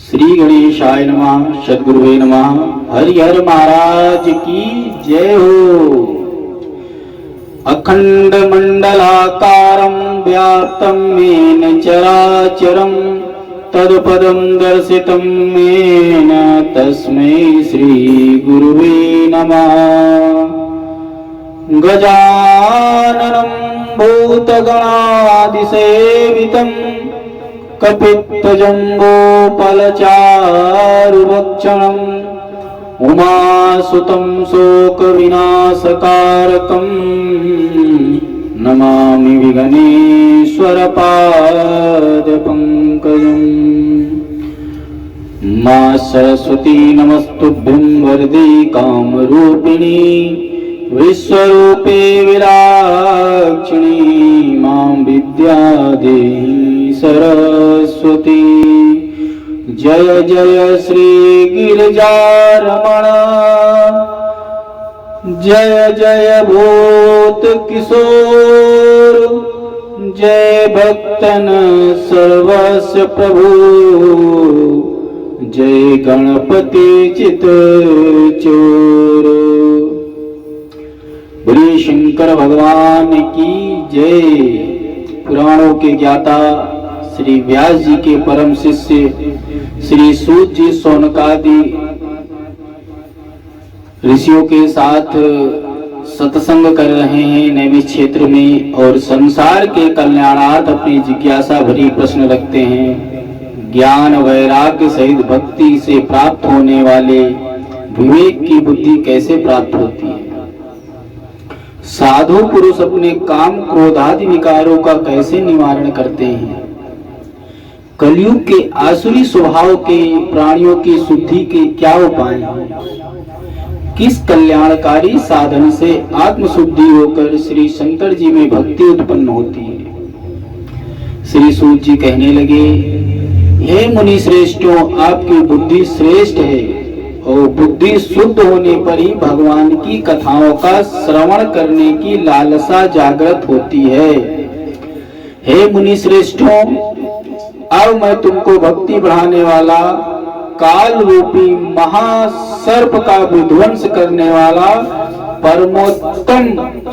श्री गणेशाय नमः। सद्गुरुवे नमः। हरिहर महाराज की जय हो। अखंड मंडलाकारं व्याप्तं येन चराचरं तत्पदं दर्शितं येन तस्मै श्री गुरुवे नमः। गजाननं भूतगणादिसेवितं कपित्थजम्बोफलचारुभक्षणम् उमासुतं शोकविनाशकारकं नमामि विघ्नेश्वरपादपङ्कजम्। मा सरस्वती नमस्तुभ्यं वरदे कामरूपिणी विश्वरूपे विराक्षिणी मां विद्यादेहि सरस्वती। जय जय श्री गिरिजारमण जय जय भूत किशोर जय भक्तन सर्वस्य प्रभु जय गणपति चित चोर। बोलिए शंकर भगवान की जय। पुराणों के ज्ञाता श्री व्यास जी के परम शिष्य श्री सूत जी शौनकादि ऋषियों के साथ सत्संग कर रहे हैं नैमिष क्षेत्र में और संसार के कल्याणार्थ अपनी जिज्ञासा भरी प्रश्न रखते हैं। ज्ञान वैराग्य सहित भक्ति से प्राप्त होने वाले विवेक की बुद्धि कैसे प्राप्त होती है। साधु पुरुष अपने काम क्रोधादि विकारों का कैसे निवारण करते हैं। कलयुग के आसुरी स्वभाव के प्राणियों की शुद्धि के क्या उपाय हैं। किस कल्याणकारी साधन से आत्मशुद्धि होकर श्री शंकर जी में भक्ति उत्पन्न होती है। श्री सूत जी कहने लगे, हे मुनि श्रेष्ठों, आपकी बुद्धि श्रेष्ठ है और बुद्धि शुद्ध होने पर ही भगवान की कथाओं का श्रवण करने की लालसा जागृत होती है। हे मुनि श्रेष्ठों, अब मैं तुमको भक्ति बढ़ाने वाला काल रूपी महासर्प का विध्वंस करने वाला परमोत्तम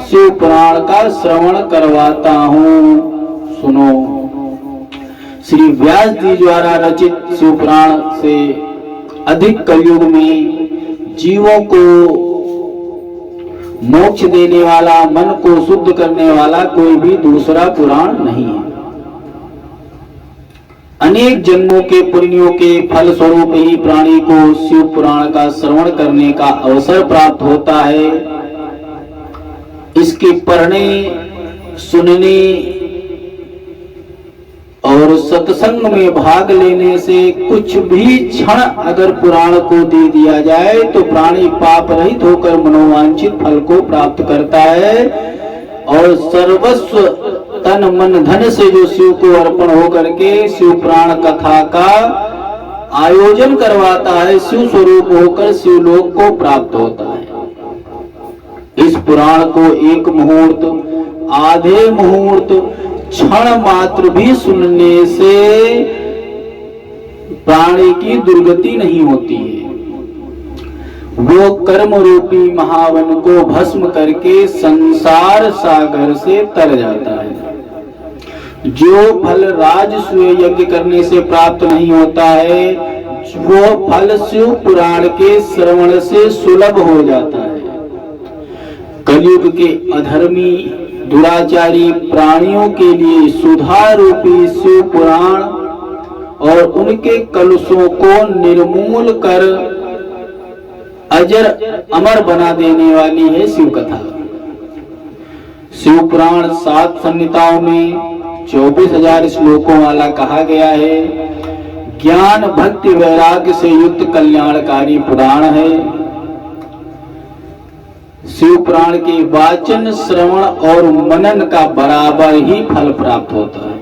शिव पुराण का श्रवण करवाता हूँ। सुनो। श्री व्यास जी द्वारा रचित शिव पुराण से अधिक कलयुग में जीवों को मोक्ष देने वाला, मन को शुद्ध करने वाला कोई भी दूसरा पुराण नहीं है। अनेक जन्मों के पुण्यों के फल स्वरूप ही प्राणी को शिव पुराण का श्रवण करने का अवसर प्राप्त होता है। इसके पढ़ने, सुनने और सत्संग में भाग लेने से कुछ भी क्षण अगर पुराण को दे दिया जाए तो प्राणी पाप रहित होकर मनोवांछित फल को प्राप्त करता है और सर्वस्व तन मन धन से जो शिव को अर्पण होकर के शिव पुराण कथा का आयोजन करवाता है, शिव स्वरूप होकर शिवलोक को प्राप्त होता है। इस पुराण को एक मुहूर्त, आधे मुहूर्त, क्षण मात्र भी सुनने से प्राणी की दुर्गति नहीं होती है। वो कर्म रूपी महावन को भस्म करके संसार सागर से तर जाता है। जो फल राजसूय यज्ञ करने से प्राप्त नहीं होता है, वो फल शिव पुराण के श्रवण से सुलभ हो जाता है। कलयुग के अधर्मी दुराचारी प्राणियों के लिए सुधा रूपी शिव पुराण और उनके कलुषों को निर्मूल कर अजर अमर बना देने वाली है शिव कथा। शिव पुराण 7 संहिताओं में 24,000 श्लोकों वाला कहा गया है। ज्ञान भक्ति वैराग्य से युक्त कल्याणकारी पुराण है। शिव पुराण के वाचन, श्रवण और मनन का बराबर ही फल प्राप्त होता है।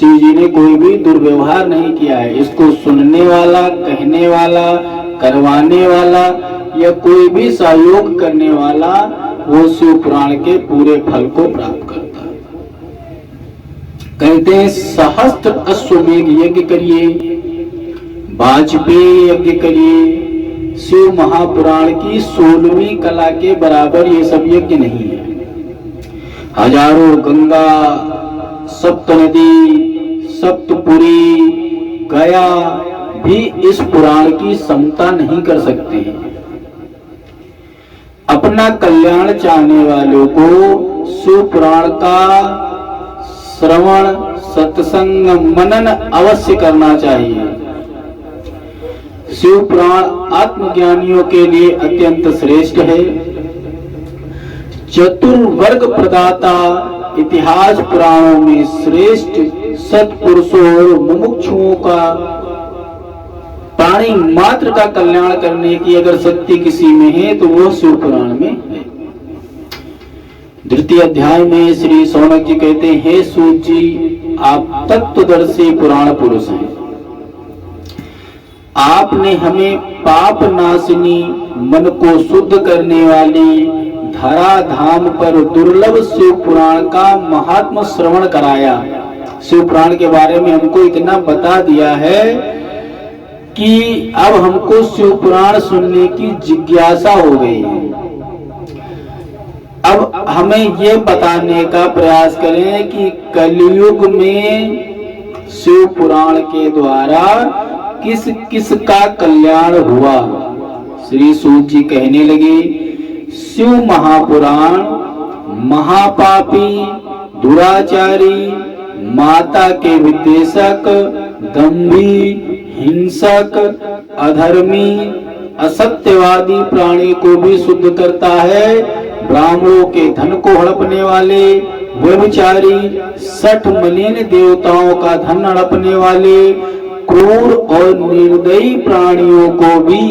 शिव जी ने कोई भी दुर्व्यवहार नहीं किया है। इसको सुनने वाला, कहने वाला, करवाने वाला या कोई भी सहयोग करने वाला वो शिव पुराण के पूरे फल को प्राप्त करता है। कहते हैं सहस्त्र अश्वमेध यज्ञ करिए, वाजपेयी यज्ञ करिए, शिव महापुराण की 16वीं कला के बराबर ये सब यज्ञ नहीं है। हजारों गंगा, सप्त नदी, सप्तपुरी, गया भी इस पुराण की समता नहीं कर सकते हैं। अपना कल्याण चाहने वालों को शिव पुराण का श्रवण, सत्संग, मनन अवश्य करना चाहिए। शिव पुराण आत्मज्ञानियों के लिए अत्यंत श्रेष्ठ है। चतुर्वर्ग प्रदाता इतिहास पुराणों में श्रेष्ठ सत्पुरुषों और मुमुक्षुओं का प्राणी मात्र का कल्याण करने की अगर शक्ति किसी में है तो वो शिव पुराण में है। द्वितीय अध्याय में श्री शौनक जी कहते हैं, हे सूत जी, आप तत्वदर्शी पुराण पुरुष हैं। आपने हमें पाप नाशिनी, मन को शुद्ध करने वाली धरा धाम पर दुर्लभ शिव पुराण का महात्म श्रवण कराया। शिव पुराण के बारे में हमको इतना बता दिया है कि अब हमको शिव पुराण सुनने की जिज्ञासा हो गई है। अब हमें ये बताने का प्रयास करें कि कलयुग में शिव पुराण के द्वारा किस किस का कल्याण हुआ। श्री सूत जी कहने लगे, शिव महापुराण महापापी, दुराचारी, माता के विद्वेषक, दंभी, हिंसक, अधर्मी, असत्यवादी प्राणी को भी शुद्ध करता है। ब्राह्मणों के धन को हड़पने वाले, व्यभिचारी, 60 मलिन देवताओं का धन हड़पने वाले, क्रूर और निर्दयी प्राणियों को भी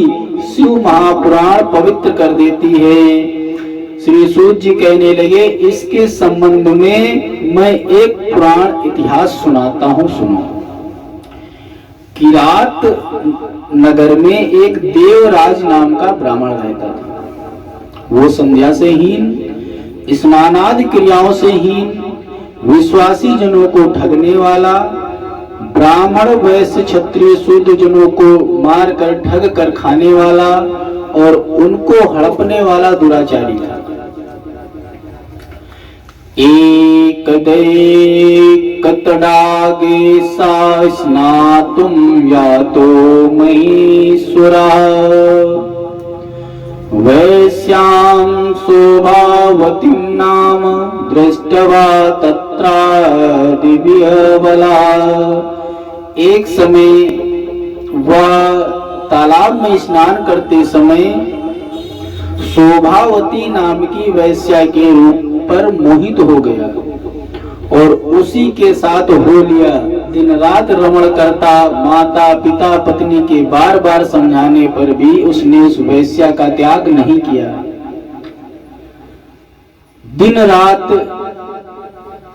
शिव महापुराण पवित्र कर देती है। श्री सूत जी कहने लगे, इसके संबंध में मैं एक पुराण इतिहास सुनाता हूँ, सुनो। किरात नगर में एक देवराज नाम का ब्राह्मण रहता था। वो संध्या से हीन, स्नानादि क्रियाओं से हीन, विश्वासी जनों को ठगने वाला, ब्राह्मण, वैश्य, क्षत्रिय, शूद्र जनों को मार कर ठग कर खाने वाला और उनको हड़पने वाला दुराचारी था। एक कतडागे सा स्नातुम यातो महेश्वरा, वैश्यां शोभावतीं नाम दृष्टवा तत्रा दिव्य बला। एक समय वह तालाब में स्नान करते समय शोभावती नाम की वैश्या के रूप पर मोहित हो गया और उसी के साथ हो लिया। दिन रात रमण करता, माता पिता पत्नी के बार बार समझाने पर भी उसने उस वैश्या का त्याग नहीं किया। दिन रात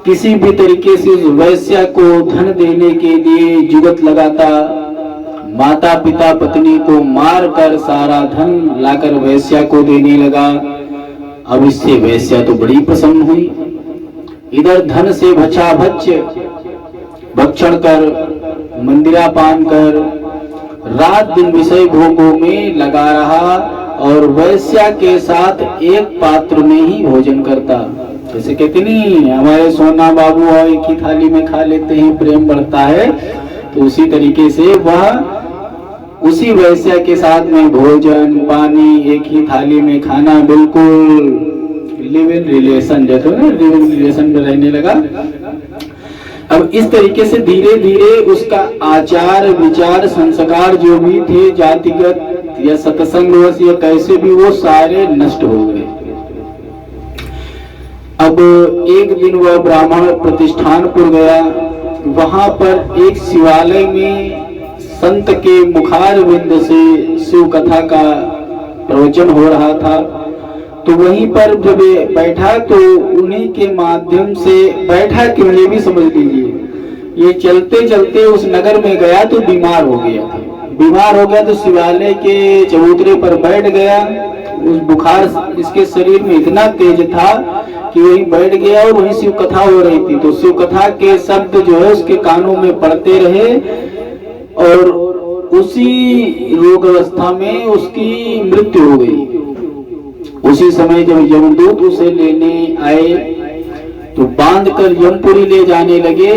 किसी भी तरीके से उस वैश्या को धन देने के लिए जुगत लगाता, माता पिता पत्नी को मार कर सारा धन लाकर वैश्या को देने लगा। अब इससे वैश्या तो बड़ी प्रसन्न हुई, इधर धन से भचाभच भक्षण कर, मंदिरा पान कर, रात दिन विषय भोगों में लगा रहा और वैश्या के साथ एक पात्र में ही भोजन करता। जैसे कहते नहीं, हमारे सोना बाबू और एक ही थाली में खा लेते हैं, प्रेम बढ़ता है, तो उसी तरीके से वह उसी वैश्या के साथ में भोजन पानी एक ही थाली में खाना, बिल्कुल लिव इन रिलेशन, जैसे ना लिव इन रिलेशन में रहने लगा। अब इस तरीके से धीरे धीरे उसका आचार विचार संस्कार जो भी थे जातिगत या सत्संगवश या कैसे भी, वो सारे नष्ट हो गए। अब एक दिन वह ब्राह्मण प्रतिष्ठानपुर गया। वहां पर एक शिवालय में संत के मुखार विंद से शिव कथा का प्रवचन हो रहा था। तो वहीं पर जब बैठा तो उन्हीं के माध्यम से बैठा, क्यों ये भी समझ लीजिए, ये चलते चलते उस नगर में गया तो बीमार हो गया था। बीमार हो गया तो शिवालय के चबूतरे पर बैठ गया। उस बुखार इसके शरीर में इतना तेज था कि वहीं बैठ गया और वहीं शिव कथा हो रही थी। तो शिव कथा के शब्द जो है उसके कानों में पड़ते रहे और उसी रोग अवस्था में उसकी मृत्यु हो गई। उसी समय जब यमदूत उसे लेने आए तो बांधकर यमपुरी ले जाने लगे,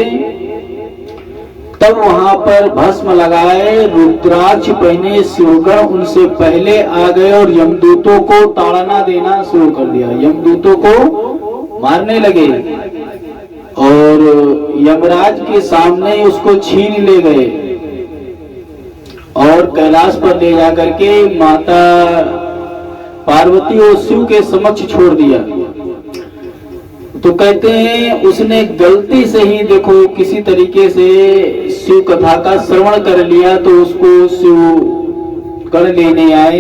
तब वहां पर भस्म लगाए रुद्राक्ष पहने शिवगण उनसे पहले आ गए और यमदूतों को ताड़ना देना शुरू कर दिया। यमदूतों को मारने लगे और यमराज के सामने उसको छीन ले गए और कैलाश पर ले जाकर के माता पार्वती और शिव के समक्ष छोड़ दिया। तो कहते हैं उसने गलती से ही देखो किसी तरीके से शिव कथा का श्रवण कर लिया, तो उसको शिव कर लेने आए,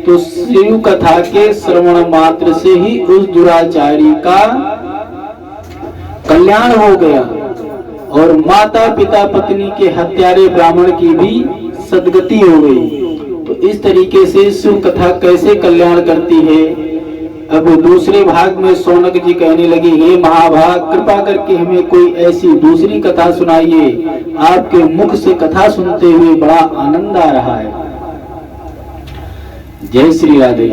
तो शिव कथा के श्रवण मात्र से ही उस दुराचारी का कल्याण हो गया और माता पिता पत्नी के हत्यारे ब्राह्मण की भी सदगति हो गई। तो इस तरीके से शिव कथा कैसे कल्याण करती है। अब दूसरे भाग में शौनक जी कहने लगे, हे महाभाग, कृपा करके हमें कोई ऐसी दूसरी कथा सुनाइए। आपके मुख से कथा सुनते हुए बड़ा आनंद आ रहा है। जय श्री राधे।